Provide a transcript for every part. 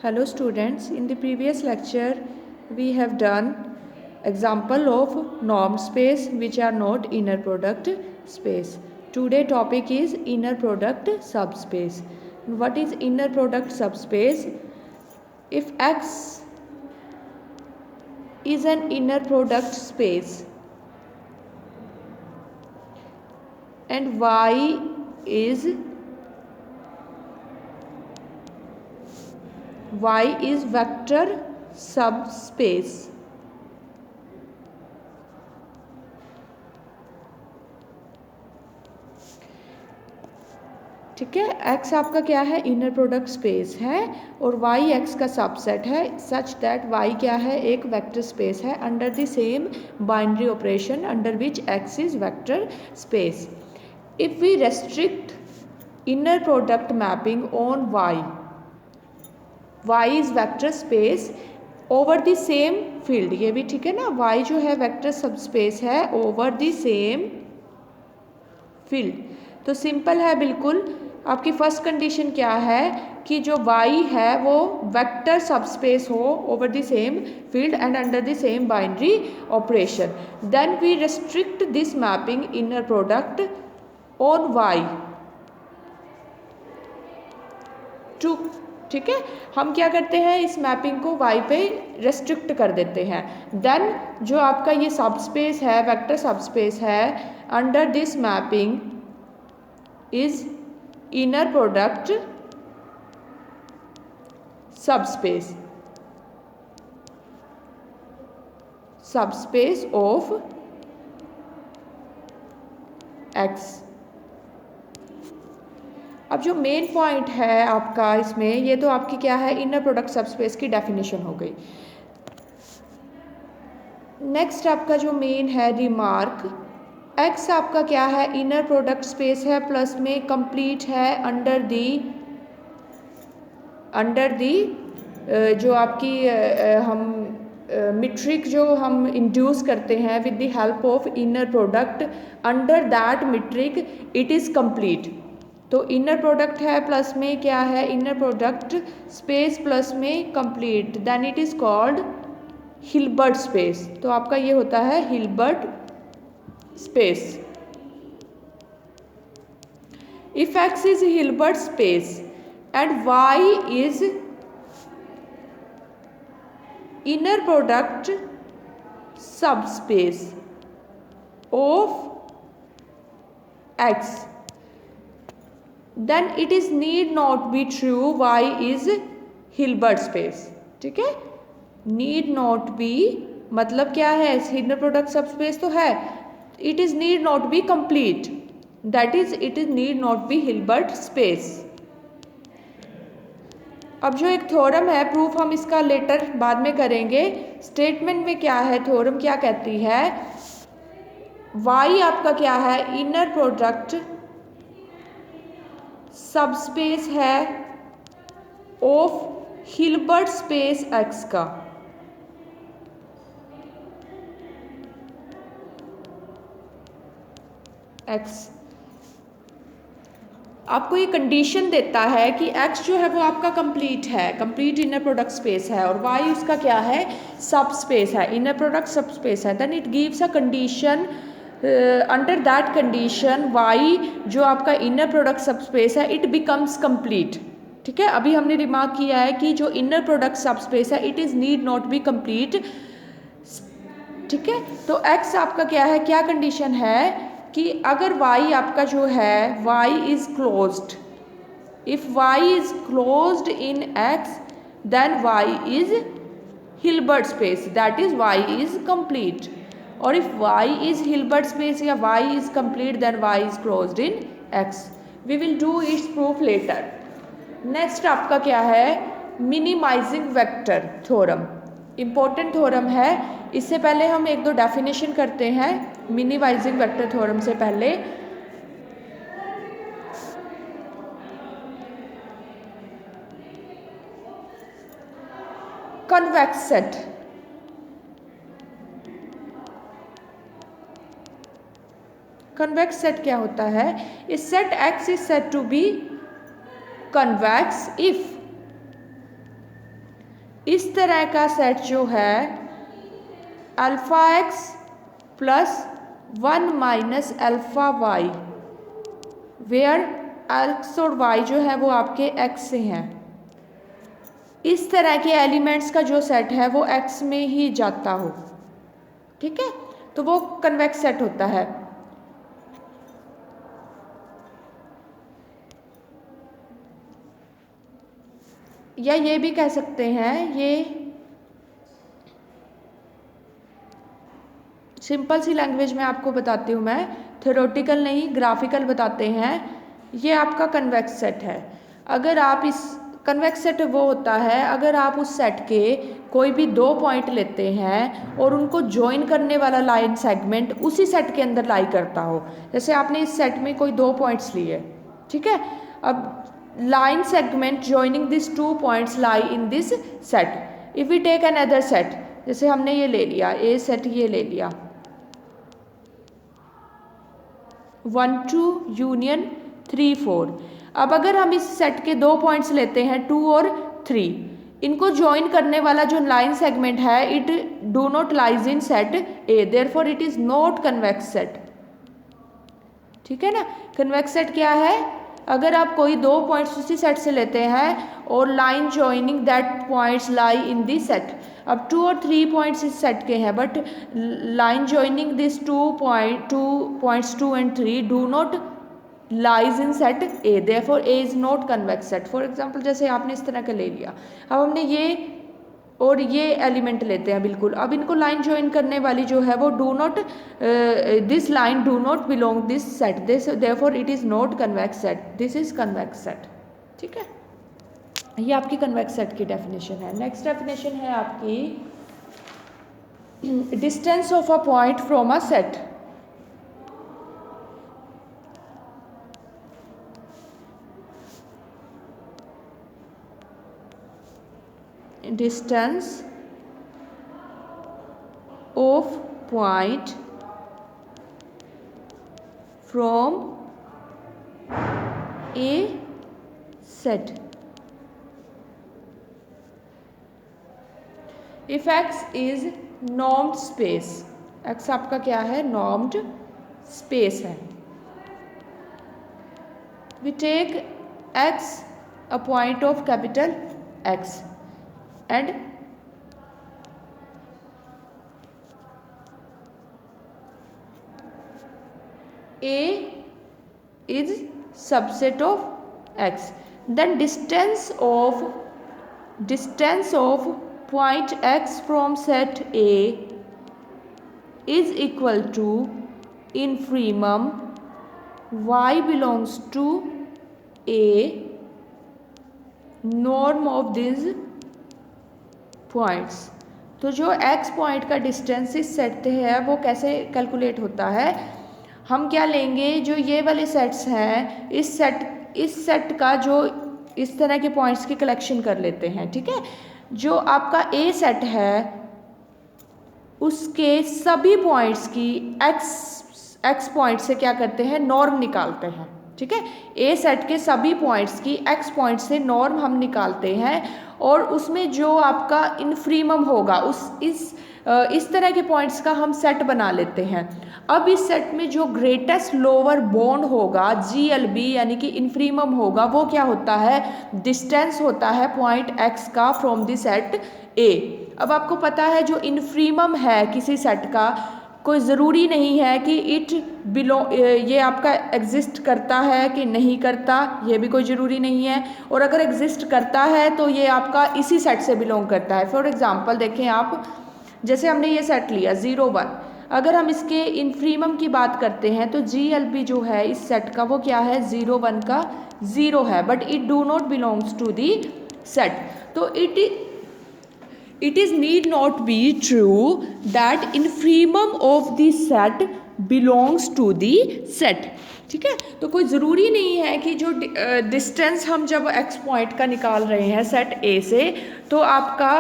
Hello students, in the previous lecture we have done example of norm space which are not inner product space. Today topic is inner product subspace. What is inner product subspace? If X is an inner product space and Y is vector subspace, ठीक है। x आपका क्या है, inner product space है और y x का subset है such that y क्या है, एक वेक्टर स्पेस है under the same binary operation under which x is vector space. If we restrict inner product mapping on y is vector space over the same field, ये भी ठीक है ना। y जो है वेक्टर सबस्पेस है over the same field, तो simple है बिल्कुल। आपकी फर्स्ट कंडीशन क्या है कि जो y है वो वेक्टर सबस्पेस हो over the same field and under the same binary operation. Then we restrict this mapping inner product on y to, ठीक है। हम क्या करते हैं, इस मैपिंग को y पे रेस्ट्रिक्ट कर देते हैं। देन जो आपका ये सबस्पेस है, वेक्टर सबस्पेस है, under this mapping is inner product subspace of x। अब जो मेन पॉइंट है आपका इसमें, ये तो आपकी क्या है, इनर प्रोडक्ट सबस्पेस की डेफिनेशन हो गई। नेक्स्ट आपका जो मेन है रिमार्क, x आपका क्या है, इनर प्रोडक्ट स्पेस है प्लस में कंप्लीट है अंडर दी जो आपकी हम मीट्रिक जो हम इंड्यूस करते हैं with the help of inner product, under that metric it is complete. तो इनर प्रोडक्ट है प्लस में क्या है, इनर प्रोडक्ट स्पेस प्लस में complete, then it is called Hilbert space. तो आपका ये होता है Hilbert space. If X is Hilbert space and Y is inner product subspace of X, then it is need not be true Y is Hilbert space, ठीक है। need not be मतलब क्या है, inner product subspace तो है, it is need not be complete, that is it is need not be Hilbert space। अब जो एक थ्योरम है, प्रूफ हम इसका लेटर बाद में करेंगे। स्टेटमेंट में क्या है, थ्योरम क्या कहती है, y आपका क्या है, इनर प्रोडक्ट सबस्पेस है ऑफ हिल्बर्ट स्पेस x का। x आपको ये कंडीशन देता है कि x जो है वो आपका कंप्लीट है, कंप्लीट इनर प्रोडक्ट स्पेस है, और y उसका क्या है, सब स्पेस है, इनर प्रोडक्ट सब स्पेस है। Then it gives a condition, under that condition y जो आपका इनर प्रोडक्ट सब स्पेस है इट बिकम्स कंप्लीट, ठीक है। अभी हमने रिमार्क किया है कि जो इनर प्रोडक्ट सब स्पेस है it is need not be complete, ठीक है। तो x आपका क्या है, क्या कंडीशन है कि अगर y आपका जो है y is closed, if y is closed in x then y is Hilbert space, that is y is complete. और if y is Hilbert space या y is complete then y is closed in x। We will do its proof later. Next आपका क्या है, minimising vector theorem, important theorem है। इससे पहले हम एक दो डेफिनेशन करते हैं मिनिमाइजिंग वेक्टर थ्योरम से पहले। कन्वेक्स सेट, कन्वेक्स सेट क्या होता है, इस set X is set to be convex if इस तरह का सेट जो है alpha x plus 1 minus alpha y, where x और वाई जो है वो आपके एक्स से हैं, इस तरह के एलिमेंट्स का जो सेट है वो एक्स में ही जाता हो, ठीक है, तो वो कन्वेक्स सेट होता है। या ये भी कह सकते हैं, ये सिंपल सी लैंग्वेज में आपको बताती हूँ मैं, थ्योरेटिकल नहीं ग्राफिकल बताते हैं। ये आपका कन्वेक्स सेट है। अगर आप इस कन्वेक्स सेट वो होता है अगर आप उस सेट के कोई भी 2 पॉइंट लेते हैं और उनको ज्वाइन करने वाला लाइन सेगमेंट उसी सेट के अंदर लाई करता हो। जैसे आपने इस सेट में कोई 2 पॉइंट्स लिए, ठीक है, अब line segment joining these 2 points lie in this set. If we take another set, जैसे हमने ये ले लिया A सेट, ये ले लिया 1 2 यूनियन 3 4। अब अगर हम इस सेट के 2 पॉइंट्स लेते हैं 2 और 3, इनको ज्वाइन करने वाला जो लाइन सेगमेंट है it do not lies in set A, therefore it is not convex set, ठीक है ना। कन्वेक्स सेट क्या है, अगर आप कोई 2 पॉइंट्स उसी सेट से लेते हैं और line joining that points lie in this set. अब 2 और 3 पॉइंट्स इस सेट के हैं but line joining this 2 points 2 and 3 do not lies in set A, therefore A is not convex set. For example जैसे आपने इस तरह का ले लिया, अब हमने ये और ये एलिमेंट लेते हैं बिल्कुल, अब इनको लाइन ज्वाइन करने वाली जो है वो do not this line do not belong this set, this therefore it is not convex set, this is convex set, ठीक है। ये आपकी कन्वेक्स सेट की डेफिनेशन है। नेक्स्ट डेफिनेशन है आपकी distance of a point from a set. distance of point from a set if x is normed space, x आपका क्या है, normed space है। we take x a point of capital X and A is subset of X, then distance of point X from set A is equal to infimum Y belongs to A norm of these points. तो जो x point का distance इस set से है वो कैसे calculate होता है, हम क्या लेंगे, जो ये वाले सेट्स हैं इस सेट का जो इस तरह के पॉइंट्स की कलेक्शन कर लेते हैं, ठीक है। जो आपका A सेट है उसके सभी पॉइंट्स की x पॉइंट से क्या करते हैं, नॉर्म निकालते हैं, ठीक है। A सेट के सभी पॉइंट्स की x पॉइंट से नॉर्म हम निकालते हैं और उसमें जो आपका इन्फ्रीमम होगा इस तरह के पॉइंट्स का हम सेट बना लेते हैं। अब इस सेट में जो ग्रेटेस्ट लोअर बाउंड होगा GLB यानी कि इन्फ्रीमम होगा वो क्या होता है, डिस्टेंस होता है पॉइंट x का फ्रॉम द सेट A। अब आपको पता है जो इन्फ्रीमम है किसी सेट का कोई ज़रूरी नहीं है कि ये आपका एग्जिस्ट करता है कि नहीं करता, ये भी कोई ज़रूरी नहीं है, और अगर एग्जिस्ट करता है तो ये आपका इसी सेट से बिलोंग करता है। फॉर एग्जांपल देखें आप, जैसे हमने ये सेट लिया 0 1, अगर हम इसके इन्फ्रीमम की बात करते हैं तो GLB जो है इस सेट का वो क्या है, 0 1 का 0 है, but it do not belongs to the set. तो it is need not be true that infimum of the set belongs to the set, ठीक है। तो कोई ज़रूरी नहीं है कि जो डिस्टेंस हम जब x पॉइंट का निकाल रहे हैं सेट A से, तो आपका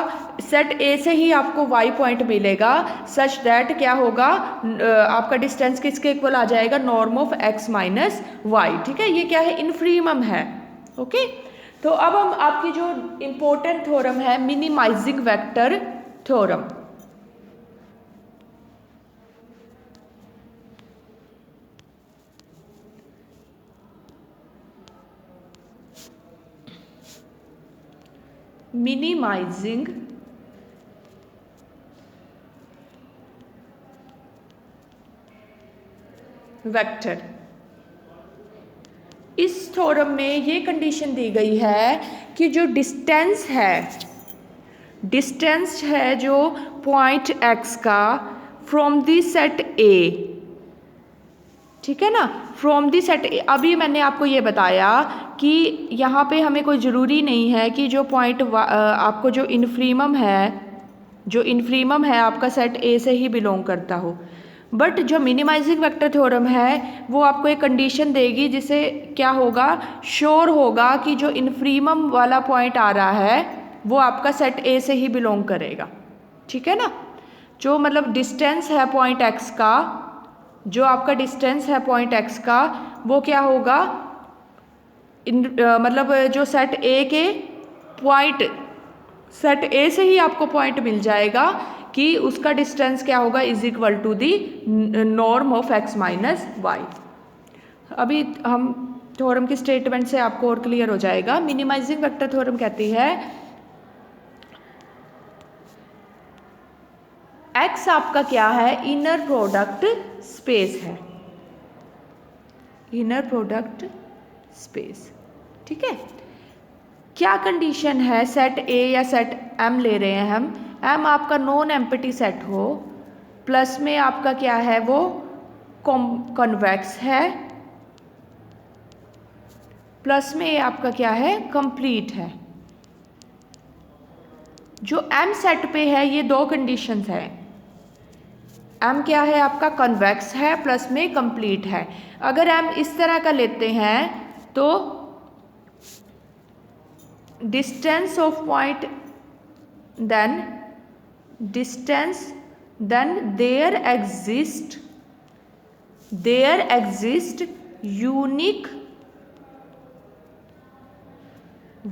सेट A से ही आपको y पॉइंट मिलेगा, सच दैट क्या होगा, आपका डिस्टेंस किसके इक्वल आ जाएगा, norm of x minus y, ठीक है। ये क्या है, इन्फ्रीमम है, ओके। तो अब हम आपकी जो इम्पोर्टेंट थ्योरम है minimising vector theorem. Minimising vector. इस थ्योरम में ये कंडीशन दी गई है कि जो डिस्टेंस है जो पॉइंट x का फ्रॉम दी सेट A, ठीक है ना, फ्रॉम दी सेट A। अभी मैंने आपको ये बताया कि यहाँ पे हमें कोई ज़रूरी नहीं है कि जो पॉइंट आपको जो इन्फ्रीमम है आपका सेट A से ही बिलोंग करता हो। बट जो मिनिमाइजिंग वेक्टर थ्योरम है वो आपको एक कंडीशन देगी जिससे क्या होगा, श्योर होगा कि जो इन्फ्रीमम वाला पॉइंट आ रहा है वो आपका सेट A से ही बिलोंग करेगा, ठीक है ना। जो मतलब डिस्टेंस है पॉइंट x का, जो आपका डिस्टेंस है पॉइंट x का वो क्या होगा, मतलब जो सेट A के पॉइंट सेट A से ही आपको पॉइंट मिल जाएगा कि उसका डिस्टेंस क्या होगा, is equal to the norm of x minus y. अभी हम थ्योरम की स्टेटमेंट से आपको और क्लियर हो जाएगा। मिनिमाइजिंग वेक्टर थ्योरम कहती है x आपका क्या है, इनर प्रोडक्ट स्पेस है, इनर प्रोडक्ट स्पेस, ठीक है। क्या कंडीशन है, सेट A या सेट M ले रहे हैं हम, M आपका नॉन एम्प्टी सेट हो, प्लस में आपका क्या है वो कॉन्वेक्स है, प्लस में आपका क्या है कंप्लीट है। जो M सेट पे है ये दो कंडीशंस है, M क्या है आपका कॉन्वेक्स है प्लस में कंप्लीट है। अगर M इस तरह का लेते हैं तो distance of point then there exist unique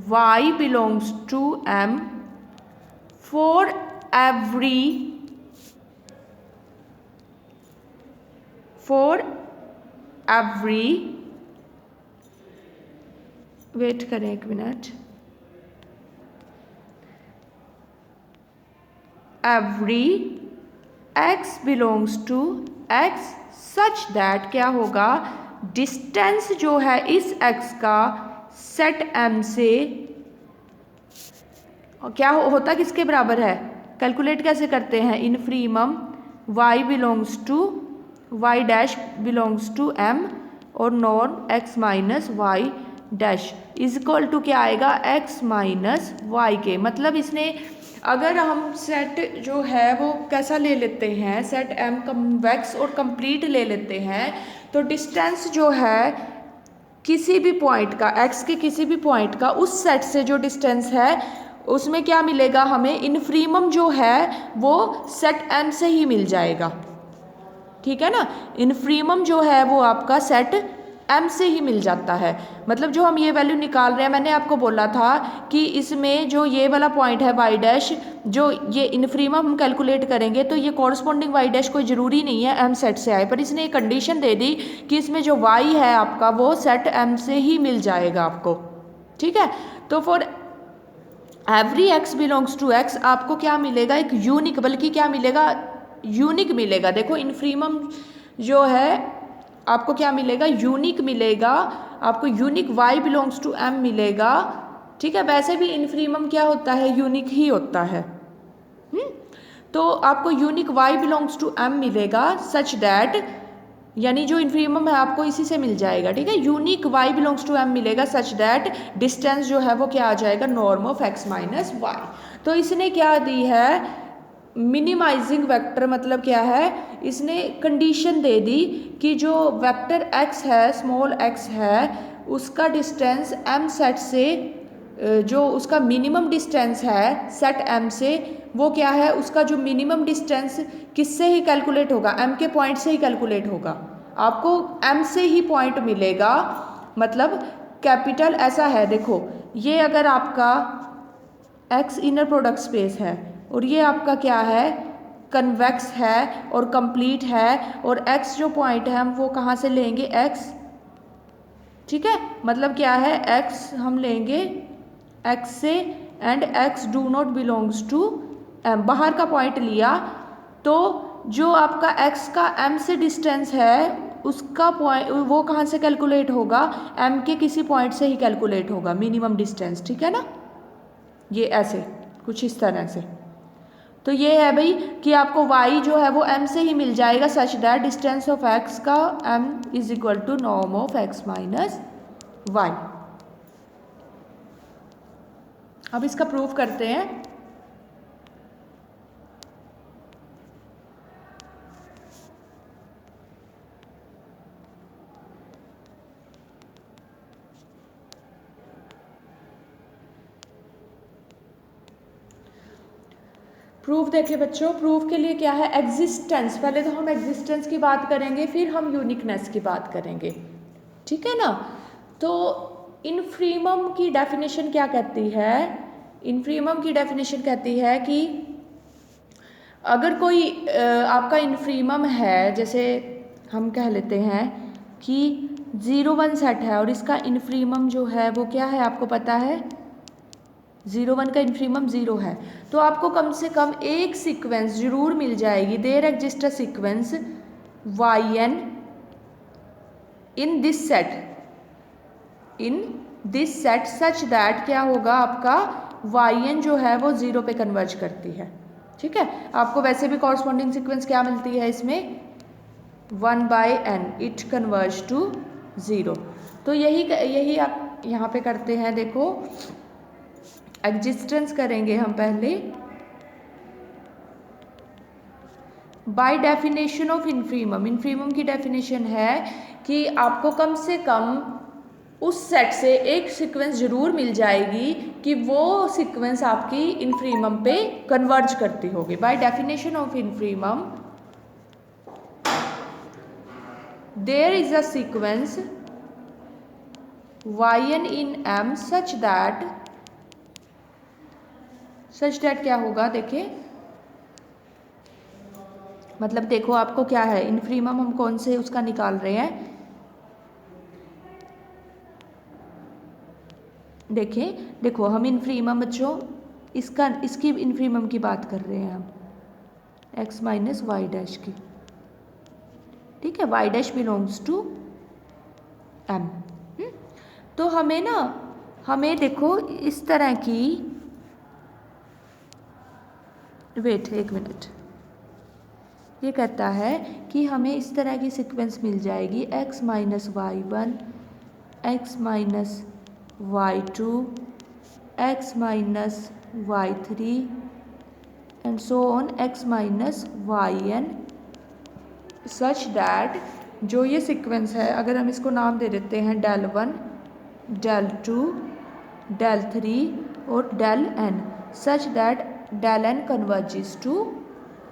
y belongs to M for every wait करें एक मिनट, every x belongs to x such that क्या होगा, डिस्टेंस जो है इस x का सेट M से क्या होता किसके बराबर है, कैलकुलेट कैसे करते हैं, infimum y belongs to y dash belongs to M और norm x minus y dash is equal to क्या आएगा, x माइनस वाई के। मतलब इसने अगर हम सेट जो है वो कैसा ले लेते हैं, सेट M कन्वेक्स और कंप्लीट ले लेते हैं, तो डिस्टेंस जो है किसी भी पॉइंट का x के किसी भी पॉइंट का उस सेट से जो डिस्टेंस है उसमें क्या मिलेगा हमें, इन्फ्रीमम जो है वो सेट M से ही मिल जाएगा, ठीक है ना। इन्फ्रीमम जो है वो आपका सेट M से ही मिल जाता है। मतलब जो हम ये वैल्यू निकाल रहे हैं, मैंने आपको बोला था कि इसमें जो ये वाला पॉइंट है y डैश, जो ये इन्फ्रीमम हम कैलकुलेट करेंगे तो ये कॉरस्पॉन्डिंग y डैश कोई ज़रूरी नहीं है M सेट से आए, पर इसने एक कंडीशन दे दी कि इसमें जो y है आपका वो सेट M से ही मिल जाएगा आपको, ठीक है। तो for every x belongs to x आपको क्या मिलेगा, एक यूनिक, बल्कि क्या मिलेगा, यूनिक मिलेगा। देखो इन्फ्रीमम जो है आपको क्या मिलेगा, यूनिक मिलेगा आपको, unique y belongs to M मिलेगा, ठीक है। वैसे भी इन्फ्रीमम क्या होता है, यूनिक ही होता है। तो आपको unique y belongs to M मिलेगा सच दैट, यानी जो इन्फ्रीमम है आपको इसी से मिल जाएगा, ठीक है। Unique y belongs to M मिलेगा सच दैट डिस्टेंस जो है वो क्या आ जाएगा, norm of x minus y. तो इसने क्या दी है, मिनिमाइजिंग वेक्टर, मतलब क्या है, इसने कंडीशन दे दी कि जो वेक्टर x है, स्मॉल x है, उसका डिस्टेंस M सेट से, जो उसका मिनिमम डिस्टेंस है सेट M से, वो क्या है, उसका जो मिनिमम डिस्टेंस किससे ही कैलकुलेट होगा, M के पॉइंट से ही कैलकुलेट होगा। आपको M से ही पॉइंट मिलेगा, मतलब कैपिटल ऐसा है, देखो ये अगर आपका एक्स इनर प्रोडक्ट स्पेस है और ये आपका क्या है, कन्वेक्स है और कंप्लीट है, और एक्स जो पॉइंट है हम वो कहाँ से लेंगे, एक्स, ठीक है, मतलब क्या है, एक्स हम लेंगे एक्स से, and x do not belongs to M, बाहर का पॉइंट लिया, तो जो आपका एक्स का एम से डिस्टेंस है उसका पॉइंट वो कहाँ से कैलकुलेट होगा, एम के किसी पॉइंट से ही कैलकुलेट होगा, मिनिमम डिस्टेंस, ठीक है ना, ये ऐसे कुछ इस तरह से। तो ये है भाई कि आपको y जो है वो m से ही मिल जाएगा, such that distance of x का m is equal to norm of x minus y. अब इसका प्रूफ करते हैं। प्रूफ देखिए बच्चों, प्रूफ के लिए क्या है, एग्जिस्टेंस, पहले तो हम एग्जिस्टेंस की बात करेंगे फिर हम यूनिकनेस की बात करेंगे, ठीक है ना। तो इन्फ्रीमम की डेफिनेशन क्या कहती है, इन्फ्रीमम की डेफिनेशन कहती है कि अगर कोई आपका इन्फ्रीमम है, जैसे हम कह लेते हैं कि 0 1 सेट है और इसका इन्फ्रीमम जो है वो क्या है, आपको पता है 0 1 का इन्फ्रीमम 0 है, तो आपको कम से कम एक सीक्वेंस जरूर मिल जाएगी, there exist a sequence yn in this set, in this set such that क्या होगा, आपका yn जो है वो 0 पे कन्वर्ज करती है, ठीक है। आपको वैसे भी कॉरस्पॉन्डिंग सीक्वेंस क्या मिलती है इसमें, 1/n, इट कन्वर्ज टू 0। तो यही आप यहाँ पे करते हैं, देखो एग्जिस्टेंस करेंगे हम पहले, बाय डेफिनेशन ऑफ इन्फ्रीमम, इन्फ्रीमम की डेफिनेशन है कि आपको कम से कम उस सेट से एक सीक्वेंस जरूर मिल जाएगी कि वो सीक्वेंस आपकी इन्फ्रीमम पे कन्वर्ज करती होगी। By definition of infimum there is a sequence yn in m such that क्या होगा, देखिए मतलब देखो आपको क्या है, इन्फ्रीमम हम कौन से उसका निकाल रहे हैं, देखिए देखो हम इन्फ्रीमम बच्चों इसकी इन्फ्रीमम की बात कर रहे हैं हम, x माइनस वाई डैश की, ठीक है, y dash belongs to m। तो हमें देखो इस तरह की, वेट एक मिनट, ये कहता है कि हमें इस तरह की सीक्वेंस मिल जाएगी, x minus y 1, x minus y 2, x minus y 3 and so on x minus y n, such that जो ये सीक्वेंस है, अगर हम इसको नाम दे देते हैं del 1, del 2, del 3 और del n, such that del n converges to,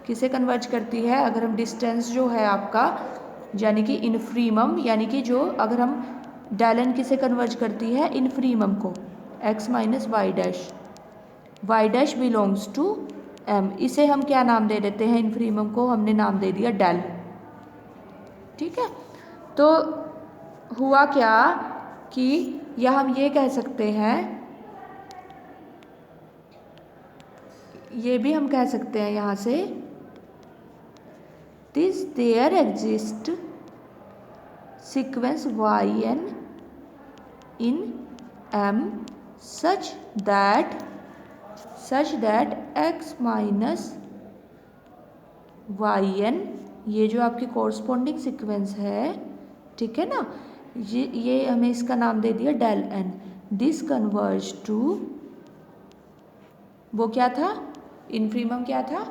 किसे कन्वर्ज करती है, अगर हम डिस्टेंस जो है आपका यानी कि इन्फ्रीमम, यानी कि जो अगर हम del n किसे कन्वर्ज करती है, इन्फ्रीमम को, x minus y dash belongs to m, इसे हम क्या नाम दे देते हैं, इन्फ्रीमम को हमने नाम दे दिया del, ठीक है। तो हुआ क्या कि या हम ये कह सकते हैं, ये भी हम कह सकते हैं यहाँ से, this there exist sequence yn in m such that x minus yn, ये जो आपकी कॉरस्पॉन्डिंग सीक्वेंस है, ठीक है ना, ये हमें इसका नाम दे दिया del n, this converge to, वो क्या था, इन्फ्रीमम क्या था,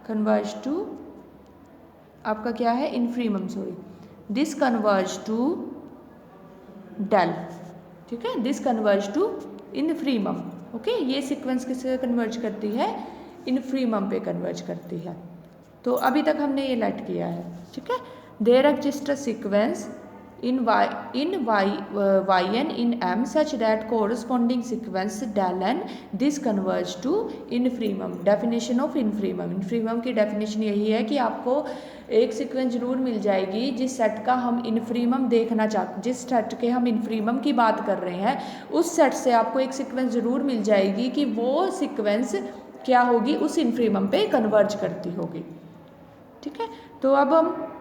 कन्वर्ज टू, आपका क्या है, infimum, sorry, this converge to del, ठीक है, this converge to infimum, okay. ये सीक्वेंस किससे कन्वर्ज करती है, इन्फ्रीमम पे कन्वर्ज करती है। तो अभी तक हमने ये लेट किया है, ठीक है, there exist a sequence in yn in m such that corresponding sequence del n this converge to infimum. Definition of infimum, infimum की डेफिनेशन यही है कि आपको एक सीक्वेंस जरूर मिल जाएगी जिस सेट का हम infimum देखना चाहते, जिस सेट के हम infimum की बात कर रहे हैं उस सेट से आपको एक सीक्वेंस जरूर मिल जाएगी कि वो सीक्वेंस क्या होगी, उस infimum पे कन्वर्ज करती होगी। ठीक है, तो अब हम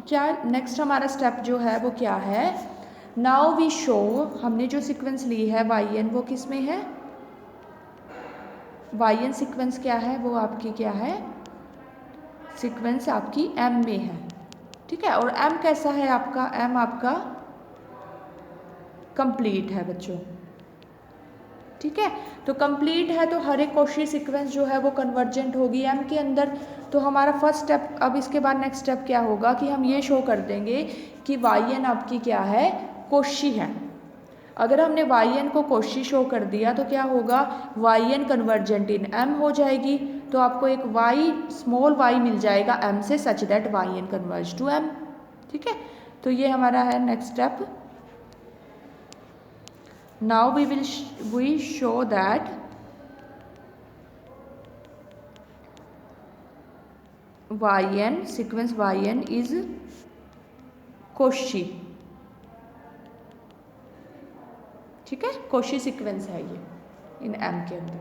क्या नेक्स्ट हमारा स्टेप जो है वो क्या है, नाउ वी शो, हमने जो सीक्वेंस ली है वाई एन वो किस में है, वाई एन सीक्वेंस क्या है वो आपकी क्या है, सीक्वेंस आपकी एम में है। ठीक है, और एम कैसा है आपका, एम आपका कंप्लीट है बच्चों। ठीक है, तो कंप्लीट है तो हर एक कॉची सीक्वेंस जो है वो कन्वर्जेंट होगी एम के अंदर। तो हमारा फर्स्ट स्टेप, अब इसके बाद नेक्स्ट स्टेप क्या होगा कि हम ये शो कर देंगे कि वाई एन आपकी क्या है, कॉची है। अगर हमने वाई एन को कॉची शो कर दिया तो क्या होगा, y n convergent in M हो जाएगी, तो आपको एक वाई स्मॉल वाई मिल जाएगा एम से such that y n converge to M. ठीक है, तो ये हमारा है next step. Now we show that yn sequence yn is Cauchy। ठीक है, Cauchy सीक्वेंस है ये इन M के अंदर।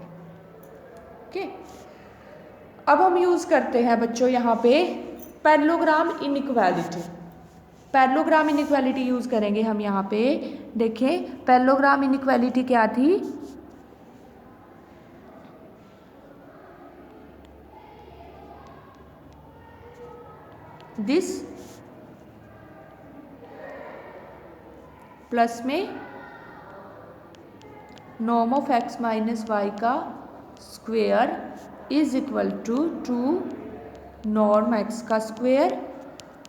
ओके, अब हम यूज करते हैं बच्चों यहाँ पे parallelogram inequality. Parallelogram inequality use करेंगे हम यहाँ पे। देखें पैरेललोग्राम इनइक्वालिटी क्या थी, दिस प्लस में norm of x minus y का square is equal to norm x का स्क्वेयर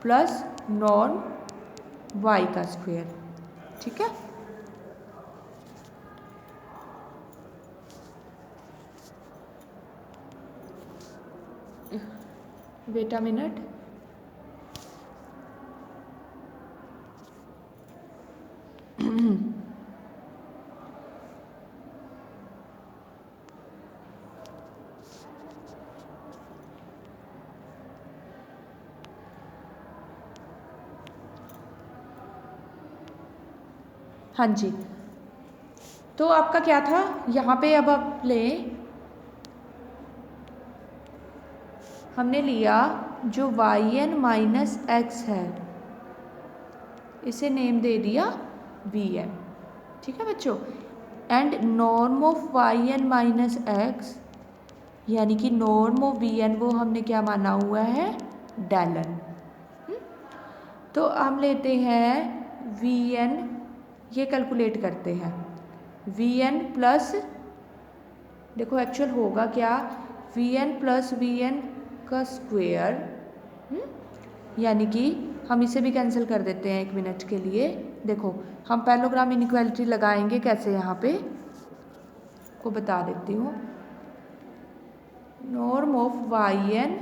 प्लस नॉर्म वाई का स्क्वेयर। ठीक है, वेट अ मिनट। हाँ जी, तो आपका क्या था यहाँ पे, अब आप लें, हमने लिया जो वाई एन माइनस एक्स है इसे नेम दे दिया वी एन। ठीक है बच्चों, and norm of y n minus x यानी कि नॉर्म ऑफ वी एन वो हमने क्या माना हुआ है, डेल एन। तो हम लेते हैं वी एन, ये कैलकुलेट करते हैं वी एन प्लस, देखो एक्चुअल होगा क्या, v n plus v n का स्क्वेयर, यानी कि हम इसे भी कैंसिल कर देते हैं एक मिनट के लिए। देखो हम पैरेललोग्राम इनइक्वालिटी लगाएंगे कैसे, यहाँ पे को बता देती हूँ। Norm of y n,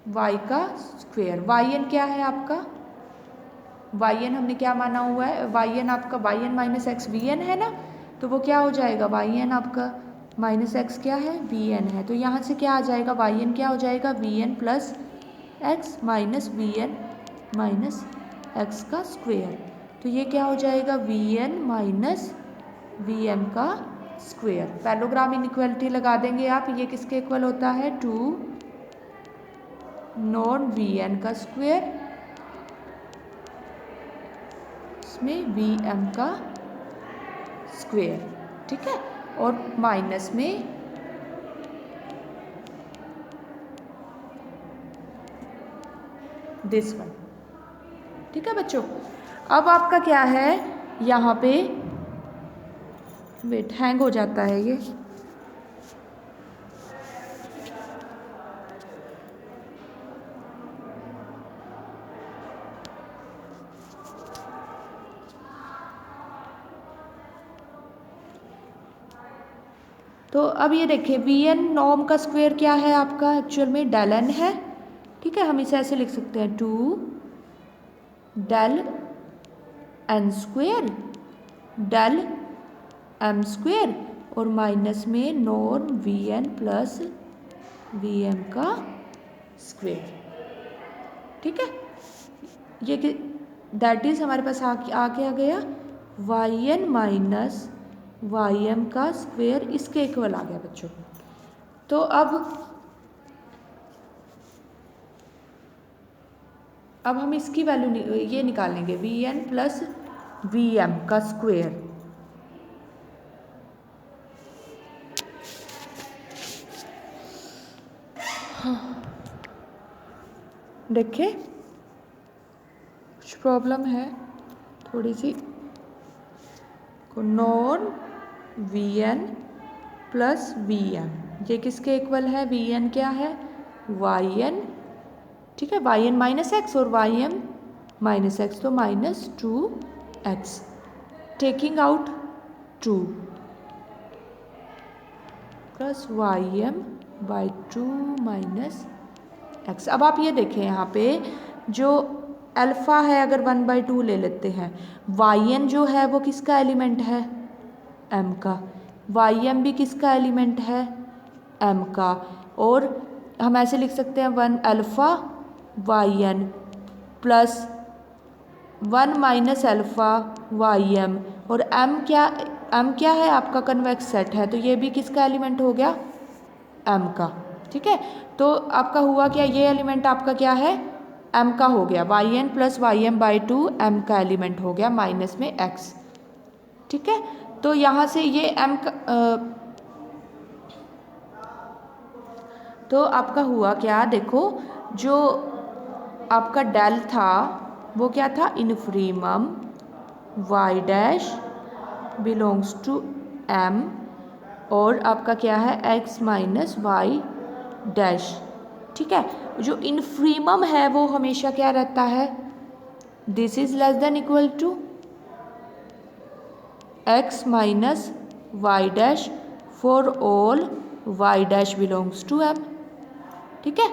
y का स्क्वेयर, वाई एन क्या है आपका, वाई एन हमने क्या माना हुआ है, वाई एन आपका y n minus x v n है ना, तो वो क्या हो जाएगा, वाई एन आपका माइनस एक्स क्या है, वी एन है। तो यहाँ से क्या आ जाएगा, वाई एन क्या हो जाएगा, v n plus x minus v n minus x का स्क्वेयर। तो ये क्या हो जाएगा, v n minus v m का स्क्वेयर। पैरेललोग्राम इनइक्वालिटी लगा देंगे आप, ये किसके इक्वल होता है, टू नॉर्म वी एन का स्क्वेयर इसमें वी एम का स्क्वेयर। ठीक है, और माइनस में दिस वन। ठीक है बच्चों, अब आपका क्या है यहाँ पे, वेट हैंग हो जाता है ये, तो अब ये देखिए वी एन नॉर्म का स्क्वायर क्या है आपका, एक्चुअल में डेल एन है। ठीक है, हम इसे ऐसे लिख सकते हैं 2 del n square del m square और माइनस में नॉर्म Vn प्लस Vm का स्क्वेयर। ठीक है, ये कि दैट इज हमारे पास आ क्या गया Yn माइनस Ym का स्क्वेयर इसके इक्वल आ गया बच्चों। तो अब हम इसकी वैल्यू ये निकालेंगे Vn प्लस Vm का स्क्वेयर। देखिए कुछ प्रॉब्लम है थोड़ी सी। नॉर्म Vn प्लस Vm ये किसके इक्वल है? Vn क्या है? Yn। ठीक है, Yn माइनस एक्स और Ym माइनस एक्स, तो minus 2x taking out 2 plus Ym by 2 minus x. अब आप ये देखें यहाँ पे जो अल्फ़ा है अगर 1/2 ले लेते हैं, Yn जो है वो किसका एलिमेंट है? m का। Ym भी किसका एलिमेंट है? m का। और हम ऐसे लिख सकते हैं 1 alpha Yn plus 1 minus alpha Ym और m क्या है? आपका कन्वेक्स सेट है, तो ये भी किसका एलिमेंट हो गया? m का। ठीक है, तो आपका हुआ क्या? ये एलिमेंट आपका क्या है? m का हो गया। Yn plus Ym by 2 m का एलिमेंट हो गया माइनस में x। ठीक है, तो यहाँ से ये m का तो आपका हुआ क्या? देखो जो आपका डेल था वो क्या था? Infimum y dash belongs to m और आपका क्या है? x minus y dash. ठीक है, जो इन्फीमम है वो हमेशा क्या रहता है? This is less than equal to x minus y dash for all y dash belongs to m। ठीक है,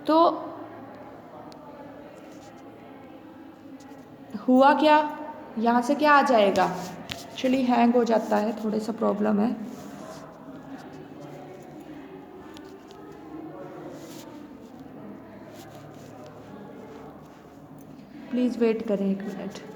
तो हुआ क्या? यहाँ से क्या आ जाएगा? एक्चुअली हैंग हो जाता है, थोड़ा सा प्रॉब्लम है। प्लीज़ वेट करें 1 मिनट।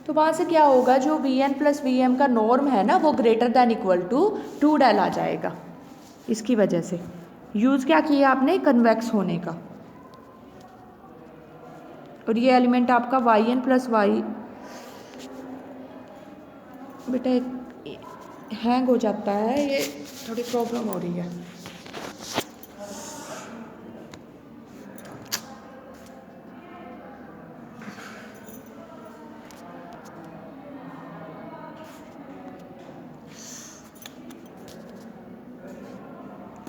तो वहाँ से क्या होगा? जो Vn प्लस Vm का नॉर्म है ना वो greater than equal to 2 del आ जाएगा। इसकी वजह से यूज़ क्या किया आपने? कन्वेक्स होने का। और ये एलिमेंट आपका Yn प्लस y बेटा हैंग हो जाता है, ये थोड़ी प्रॉब्लम हो रही है।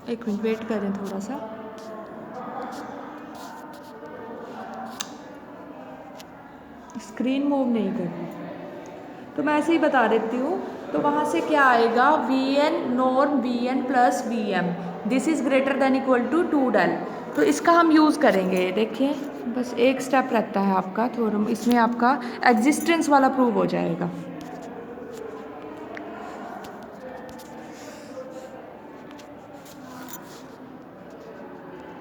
एक मिनट वेट करें थोड़ा सा। स्क्रीन मूव नहीं करनी, तो मैं ऐसे ही बता देती हूँ। तो वहाँ से क्या आएगा? Vn norm Vn plus Vm this is greater than equal to 2 del. तो इसका हम यूज़ करेंगे। देखिए बस एक स्टेप रहता है आपका, थोड़ा इसमें आपका एग्जिस्टेंस वाला प्रूव हो जाएगा।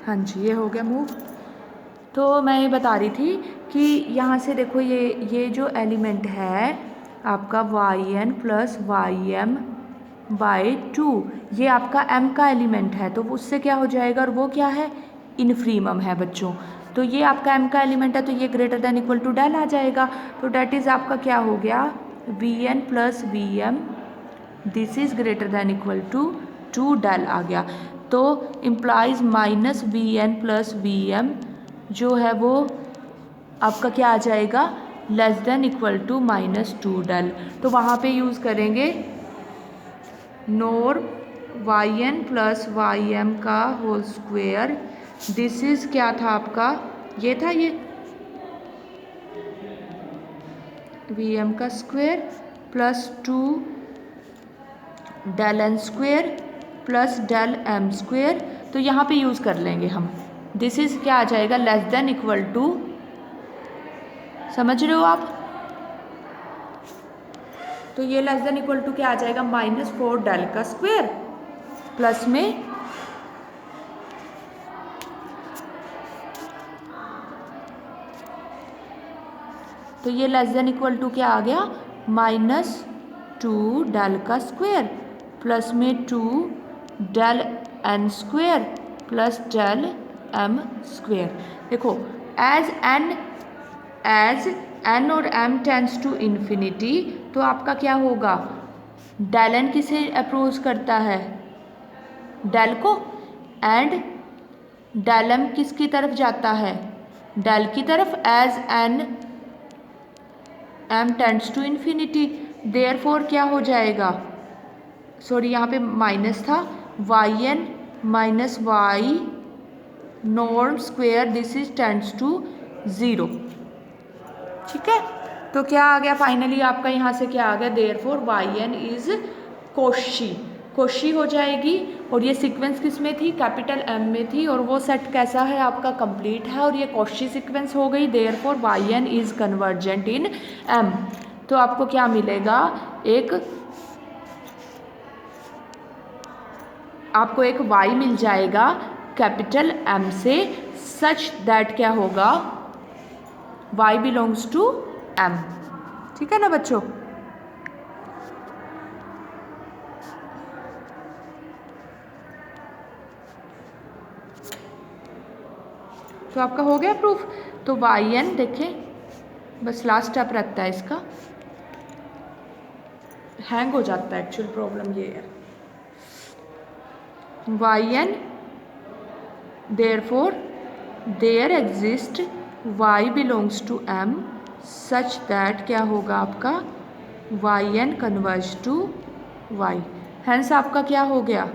हाँ जी, ये हो गया मूव। तो मैं ये बता रही थी कि यहाँ से देखो ये जो एलिमेंट है आपका Yn प्लस Ym बाई 2 ये आपका m का एलिमेंट है, तो उससे क्या हो जाएगा? और वो क्या है? इन्फीमम है बच्चों। तो ये आपका m का एलिमेंट है, तो ये greater than equal to del आ जाएगा। तो डैट इज़ आपका क्या हो गया? Vn plus Vm this is greater than equal to 2 del आ गया। तो implies minus Vn plus Vm जो है वो आपका क्या आ जाएगा? Less than equal to minus 2 del. तो वहाँ पे यूज़ करेंगे norm y n plus y m का होल स्क्वेयर, दिस इज़ क्या था आपका, ये था ये वी एम का square plus 2 del n square plus del m square. तो यहाँ पे यूज़ कर लेंगे हम, दिस इज़ क्या आ जाएगा, लेस देन इक्वल टू, समझ रहे हो आप, तो ये लेस देन इक्वल टू क्या आ जाएगा, -4 डेल का स्क्वेयर प्लस में तो ये लेस देन इक्वल टू क्या आ गया, -2 डेल का स्क्वेयर प्लस में 2 del n square plus del m square. देखो एज एन और एम टेंड्स टू इन्फिनिटी, तो आपका क्या होगा, डेल एन किसे अप्रोच करता है, डेल को, एंड डेल एम किसकी तरफ जाता है, डेल की तरफ, as n m tends to infinity, therefore क्या हो जाएगा, सॉरी यहाँ पे माइनस था, y n minus y norm square, this is tends to 0। ठीक है, तो क्या आ गया फाइनली आपका यहाँ से क्या आ गया, therefore y n is Cauchy हो जाएगी। और ये सीक्वेंस किस में थी, कैपिटल एम में थी, और वो सेट कैसा है आपका, कंप्लीट है, और ये कॉशी सीक्वेंस हो गई, therefore y n is convergent in M. तो आपको क्या मिलेगा, आपको एक y मिल जाएगा कैपिटल M से, सच दैट क्या होगा, y बिलोंग्स टू M। ठीक है ना बच्चों, तो आपका हो गया प्रूफ। तो वाई एन देखें, बस लास्ट स्टेप रहता है इसका, हैंग हो जाता है, एक्चुअल प्रॉब्लम ये है, y n therefore there exist y belongs to m such that क्या होगा आपका, y n converge to y, hence आपका क्या हो गया,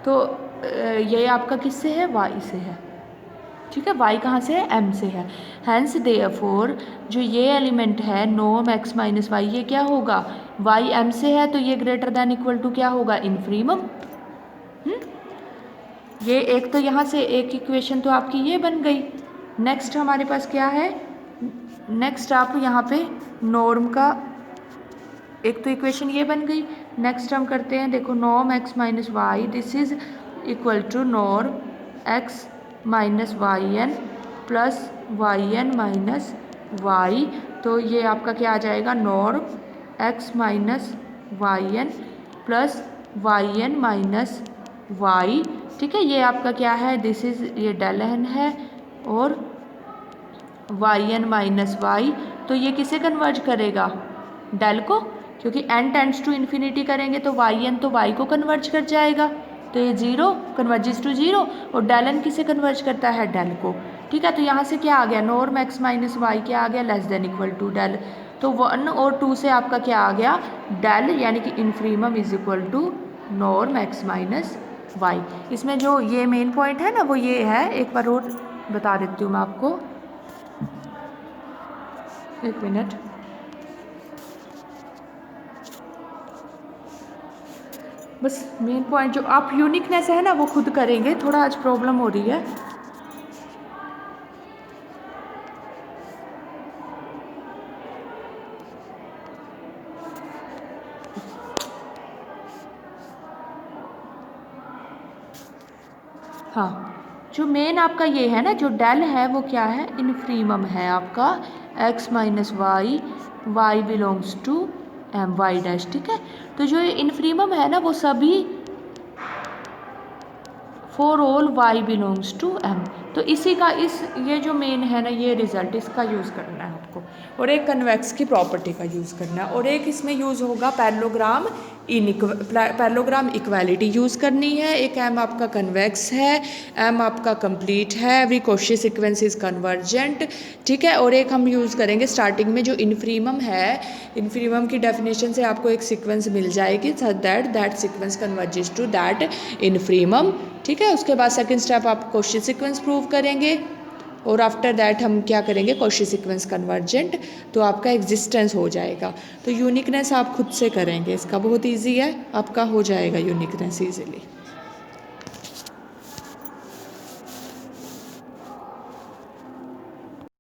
तो ये आपका किससे है, y से है। ठीक है, y कहाँ से है, m से है, हैंस देयरफॉर जो ये एलिमेंट है नॉर्म x माइनस वाई, ये क्या होगा, y m से है, तो ये ग्रेटर दैन इक्वल टू क्या होगा, इनफ्रीमम। ये एक तो यहाँ से एक इक्वेशन तो आपकी ये बन गई। नेक्स्ट हमारे पास क्या है, नेक्स्ट आप यहाँ पे नॉर्म का एक तो इक्वेशन ये बन गई। नेक्स्ट हम करते हैं, देखो norm x minus y, this is equal to norm x minus y n plus y n minus y. तो ये आपका क्या आ जाएगा, norm x minus y n plus y n minus y. ठीक है, ये आपका क्या है, दिस इज ये डेल एन है और वाई एन माइनस वाई। तो ये किसे कन्वर्ज करेगा, डेल को, क्योंकि एन टेंड्स टू इन्फिनिटी करेंगे तो वाई एन तो वाई को कन्वर्ज कर जाएगा, तो ये 0 कन्वर्जेस टू 0, और डेल एन किसे कन्वर्ज करता है, डेल को। ठीक है, तो यहाँ से क्या आ गया, नॉर्म x माइनस वाई क्या आ गया, less than equal to del. तो 1 और 2 से आपका क्या आ गया, डेल, यानी कि infimum is equal to norm x minus y. इसमें जो ये मेन पॉइंट है ना, वो ये है, एक बार और बता देती हूँ मैं आपको, एक मिनट, बस मेन पॉइंट जो आप यूनिकनेस है ना वो खुद करेंगे, थोड़ा आज प्रॉब्लम हो रही है। हाँ, जो मेन आपका ये है ना, जो डेल है वो क्या है, इनफ्रीमम है आपका x minus y, y belongs to M y dash. ठीक है, तो जो इनफ्रीमम है ना वो सभी for all y belongs to M. तो इसी का ये जो मेन है ना, ये रिजल्ट इसका यूज़ करना है आपको, और एक कन्वेक्स की प्रॉपर्टी का यूज़ करना है, और एक इसमें यूज़ होगा पैरेललोग्राम पैरेललोग्राम इक्वालिटी यूज़ करनी है। एक एम आपका कन्वेक्स है, एम आपका कंप्लीट है, every Cauchy sequence is convergent, ठीक है। और एक हम यूज़ करेंगे स्टार्टिंग में जो इन्फ्रीमम है, इन्फ्रीमम की डेफिनेशन से आपको एक सीक्वेंस मिल जाएगी, that sequence converges to that infimum, ठीक है। उसके बाद सेकंड स्टेप आप कॉची सीक्वेंस प्रूव करेंगे, और आफ्टर दैट हम क्या करेंगे, कॉची सीक्वेंस कन्वर्जेंट, तो आपका एग्जिस्टेंस हो जाएगा। तो यूनिकनेस आप खुद से करेंगे, इसका बहुत इजी है, आपका हो जाएगा यूनिकनेस इजीली।